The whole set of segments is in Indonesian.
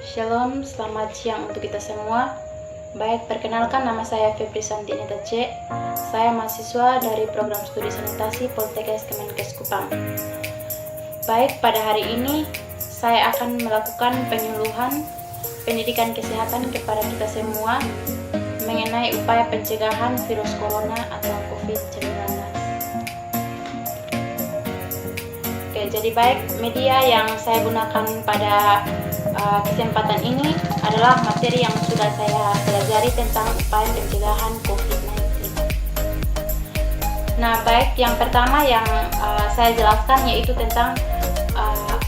Shalom, selamat siang untuk kita semua. Baik, perkenalkan nama saya Febri Santinita C. Saya mahasiswa dari program studi sanitasi Poltekkes Kemenkes Kupang. Baik, pada hari ini saya akan melakukan penyuluhan pendidikan kesehatan kepada kita semua mengenai upaya pencegahan virus corona atau COVID-19. Oke, jadi baik, media yang saya gunakan pada kesempatan ini adalah materi yang sudah saya pelajari tentang upaya pencegahan COVID-19. Nah, baik, yang pertama yang saya jelaskan yaitu tentang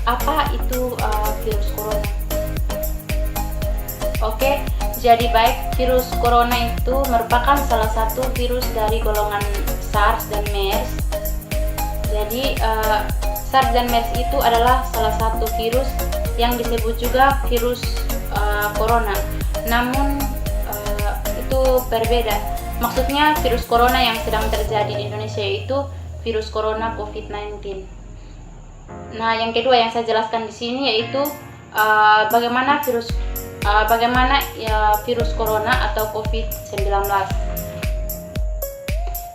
apa itu virus corona. Oke, jadi baik, virus corona itu merupakan salah satu virus dari golongan SARS dan MERS. Jadi SARS dan MERS itu adalah salah satu virus yang disebut juga virus corona. Namun itu berbeda. Maksudnya virus corona yang sedang terjadi di Indonesia itu virus corona COVID-19. Nah, yang kedua yang saya jelaskan di sini yaitu bagaimana virus corona atau COVID-19.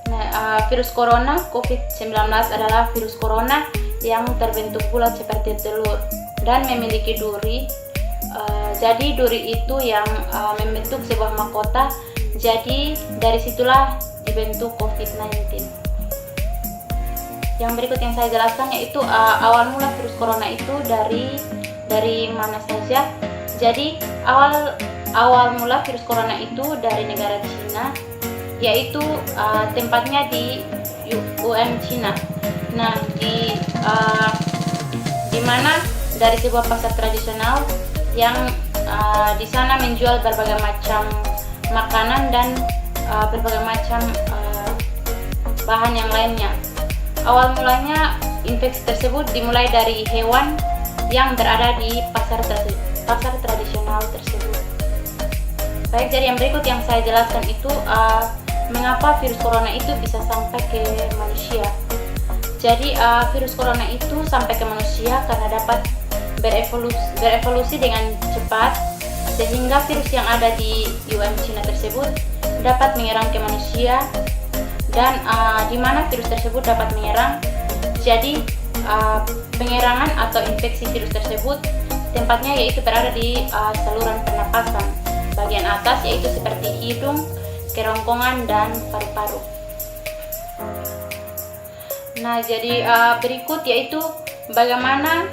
Nah, virus corona COVID-19 adalah virus corona yang terbentuk bulat seperti telur dan memiliki duri. Jadi duri itu yang membentuk sebuah mahkota. Jadi dari situlah dibentuk COVID-19. Yang berikut yang saya jelaskan yaitu awal mula virus corona itu dari mana saja. Jadi awal mula virus corona itu dari negara Cina, yaitu tempatnya di Wuhan, Cina. Nah, di mana dari sebuah pasar tradisional yang di sana menjual berbagai macam makanan dan berbagai macam bahan yang lainnya. Awal mulanya infeksi tersebut dimulai dari hewan yang berada di pasar tradisional tersebut. Baik, jadi yang berikut yang saya jelaskan itu mengapa virus corona itu bisa sampai ke manusia. Jadi virus corona itu sampai ke manusia karena dapat berevolusi dengan cepat, sehingga virus yang ada di Wuhan, Cina tersebut dapat menyerang ke manusia. Dan di mana virus tersebut dapat menyerang, jadi penyerangan atau infeksi virus tersebut tempatnya yaitu berada di saluran pernapasan bagian atas, yaitu seperti hidung, kerongkongan, dan paru-paru. Nah, jadi berikut yaitu bagaimana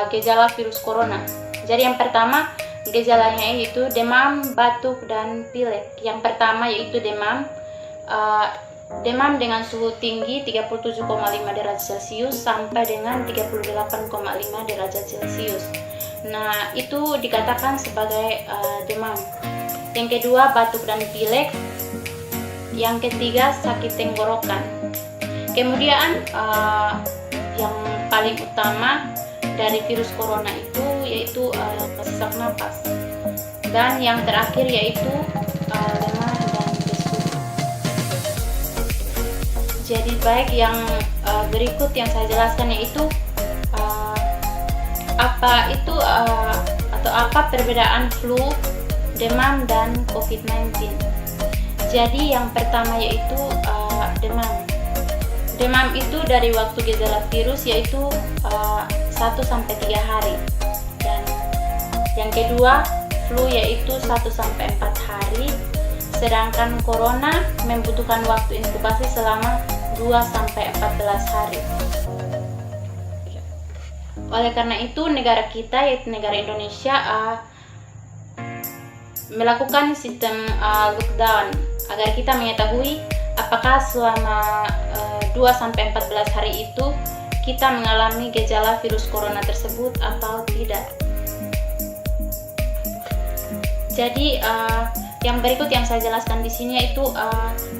gejala virus corona. Jadi yang pertama, gejalanya yaitu demam, batuk, dan pilek. Yang pertama yaitu demam. Demam dengan suhu tinggi 37,5 derajat Celcius sampai dengan 38,5 derajat Celcius. Nah, itu dikatakan sebagai demam. Yang kedua, batuk dan pilek. Yang ketiga, sakit tenggorokan. Kemudian yang paling utama dari virus corona itu yaitu sesak napas. Dan yang terakhir yaitu lemah dan lesu. Jadi baik, yang berikut yang saya jelaskan yaitu apa perbedaan flu, demam, dan COVID-19. Jadi yang pertama yaitu demam. Demam itu dari waktu gejala virus yaitu 1-3 hari. Dan yang kedua, flu yaitu 1-4 hari. Sedangkan corona membutuhkan waktu inkubasi selama 2-14 hari. Oleh karena itu, negara kita yaitu negara Indonesia melakukan sistem lockdown agar kita mengetahui apakah selama 2-14 hari itu kita mengalami gejala virus corona tersebut atau tidak. Jadi yang berikut yang saya jelaskan di sini yaitu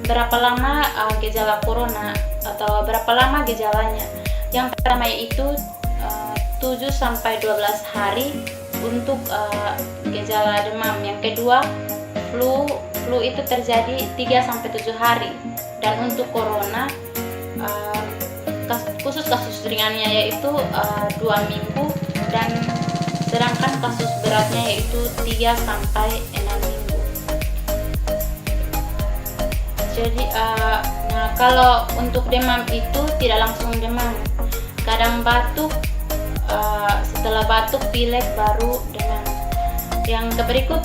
berapa lama gejala corona atau berapa lama gejalanya. Yang pertama yaitu 7-12 hari untuk gejala demam. Yang kedua, flu itu terjadi 3-7 hari. Dan untuk corona khusus kasus ringannya yaitu 2 minggu dan sedangkan kasus beratnya yaitu 3 sampai 6 minggu. Jadi nah kalau untuk demam itu tidak langsung demam, kadang batuk, setelah batuk pilek baru demam. Yang berikut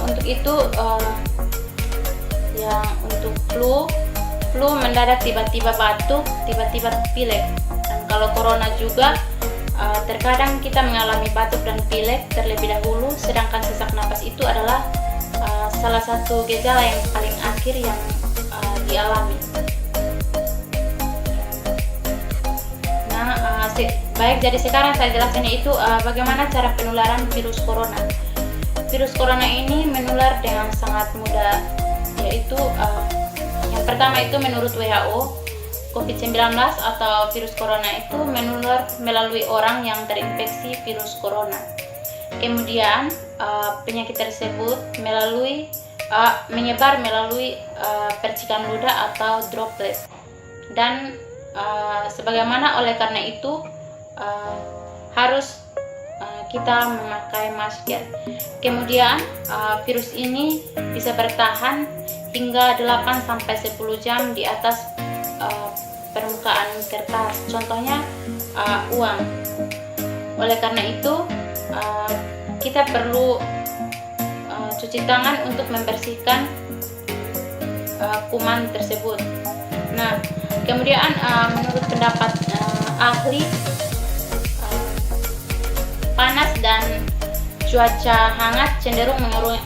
untuk itu yang untuk flu mendadak tiba-tiba batuk, tiba-tiba pilek. Dan kalau corona juga terkadang kita mengalami batuk dan pilek terlebih dahulu, sedangkan sesak napas itu adalah salah satu gejala yang paling akhir yang dialami. Nah, baik, jadi sekarang saya jelaskan itu bagaimana cara penularan virus corona. Virus corona ini menular dengan sangat mudah, yaitu yang pertama itu menurut WHO, COVID-19 atau virus corona itu menular melalui orang yang terinfeksi virus corona. Kemudian penyakit tersebut menyebar melalui percikan ludah atau droplet. Dan sebagaimana oleh karena itu harus kita memakai masker. Kemudian virus ini bisa bertahan hingga 8-10 jam di atas permukaan kertas, contohnya uang. Oleh karena itu kita perlu cuci tangan untuk membersihkan kuman tersebut. Nah, kemudian menurut pendapat ahli, panas dan cuaca hangat cenderung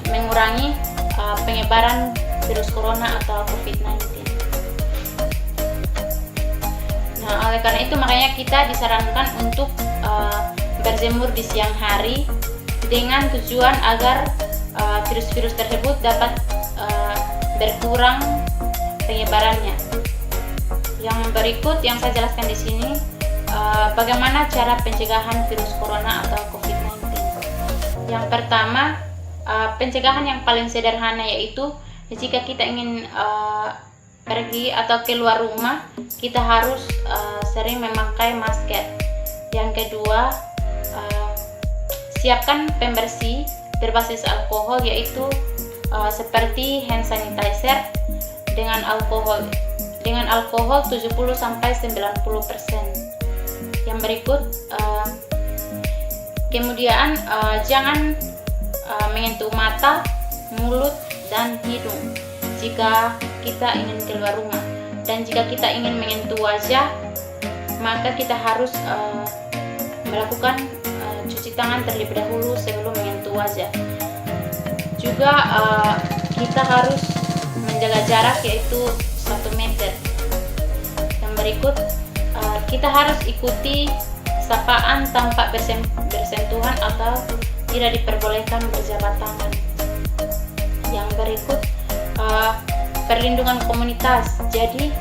mengurangi penyebaran virus corona atau COVID-19. Nah, oleh karena itu makanya kita disarankan untuk berjemur di siang hari dengan tujuan agar virus-virus tersebut dapat berkurang penyebarannya. Yang berikut yang saya jelaskan di sini bagaimana cara pencegahan virus corona atau COVID-19. Yang pertama, pencegahan yang paling sederhana yaitu jika kita ingin pergi atau keluar rumah, kita harus sering memakai masker. Yang kedua, siapkan pembersih berbasis alkohol, yaitu seperti hand sanitizer dengan alkohol 70-90%. Yang berikut, kemudian jangan menyentuh mata, mulut, dan hidung jika kita ingin keluar rumah. Dan jika kita ingin menyentuh wajah, maka kita harus melakukan cuci tangan terlebih dahulu sebelum menyentuh wajah. Juga kita harus menjaga jarak, yaitu 1 meter. Yang berikut, kita harus ikuti sapaan tanpa bersentuhan atau tidak diperbolehkan berjabat tangan. Yang berikut, perlindungan komunitas. Jadi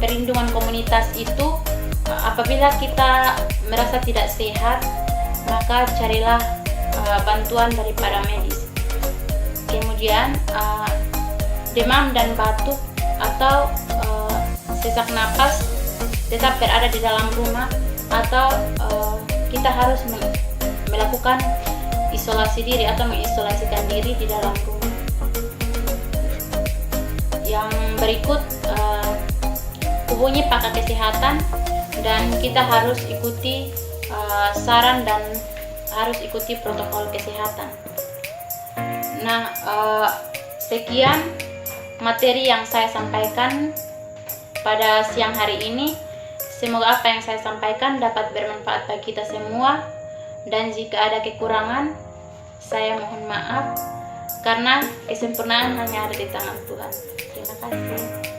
perlindungan komunitas itu apabila kita merasa tidak sehat, maka carilah bantuan dari para medis. Kemudian demam dan batuk atau sesak napas tetap berada di dalam rumah, atau kita harus melakukan isolasi diri atau mengisolasikan diri di dalam rumah. Yang berikut, hubungi pakar kesehatan dan kita harus ikuti saran dan harus ikuti protokol kesehatan. Nah, sekian materi yang saya sampaikan pada siang hari ini. Semoga apa yang saya sampaikan dapat bermanfaat bagi kita semua, dan jika ada kekurangan, saya mohon maaf, karena kesempurnaan hanya ada di tangan Tuhan. Terima kasih.